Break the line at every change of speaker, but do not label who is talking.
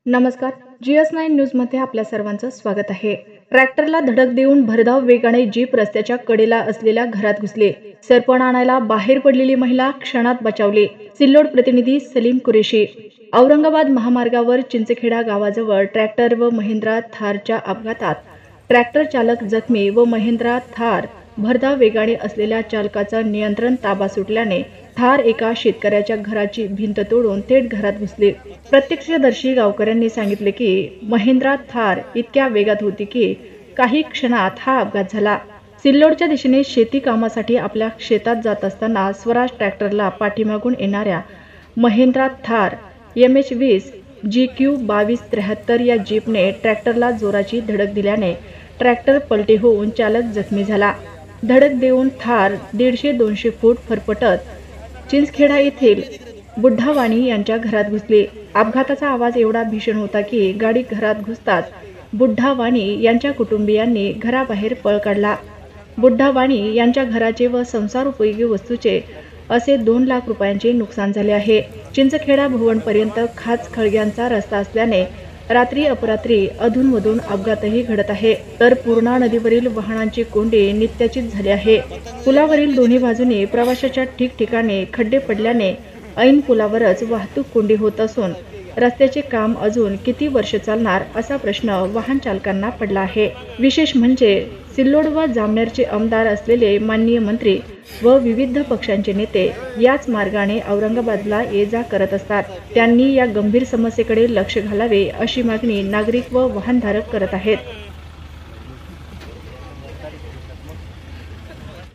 नमस्कार. GS9 न्यूजमध्ये आपल्या सर्वांचं स्वागत आहे. ट्रॅक्टरला धडक देऊन भरधाव वेगाने जीप रस्त्याच्या कडेला असलेल्या घरात घुसले. सरपण आणायला बाहेर पडलेली महिला क्षणात बचावली. सिल्लोड प्रतिनिधी सलीम कुरेशी. औरंगाबाद महामार्गावर चिंचखेडा गावाजवळ ट्रॅक्टर व महिंद्रा थारच्या अपघातात ट्रॅक्टर चालक जखमी व महिंद्रा थार भरधाव वेगाने असलेल्या चालकाचं नियंत्रण ताबा सुटल्याने थार एका शेतकऱ्याच्या घराची भिंत तोडून थेट घरात घुसली. प्रत्यक्षदर्शी गावकऱ्यांनी सांगितले की महिंद्रा थार इतक्या वेगात होती की काही क्षणात हा अपघात झाला. सिल्लोडच्या दिशेने शेती कामासाठी आपल्या शेतात जात असताना स्वराज ट्रॅक्टरला पाठीमागून येणाऱ्या महिंद्रा थार MH20 GQ 2273 या जीपने ट्रॅक्टरला जोराची धडक दिल्याने ट्रॅक्टर पलटी होऊन चालक जखमी झाला. धडक देऊन थार 150-200 फूट फरफटत चिंचखेडा येथील बुढ्ढावाणी यांच्या घरात घुसली. अपघाताचा आवाज एवढा भीषण होता की गाडी घरात घुसताच बुढ्ढावाणी यांच्या कुटुंबियांनी घराबाहेर पळ काढला. बुढ्ढावाणी यांच्या घराचे व संसार उपयोगी वस्तूचे असे 2 लाख रुपयांचे नुकसान झाले आहे. चिंचखेडा भुवनपर्यंत खाच खळग्यांचा रस्ता असल्याने रात्री अपरात्री अधूनमधून अपघातही घडत आहे. तर पूर्णा नदीवरील वाहनांची कोंडी नित्याचीच झाली आहे. पुलावरील दोन्ही बाजूने प्रवाशाच्या ठिकठिकाणी खड्डे पडल्याने ऐन पुलावरच वाहतूक कोंडी होत असून रस्त्याचे काम अजून किती वर्ष चालणार असा प्रश्न वाहन चालकांना पडला आहे. विशेष म्हणजे सिल्लोड व जामनेरचे आमदार असलेले माननीय मंत्री व विविध पक्षांचे नेते याच मार्गाने औरंगाबादला ये जा करत असतात. त्यांनी या गंभीर समस्येकडे लक्ष घालावे अशी मागणी नागरिक व वाहनधारक करत आहेत.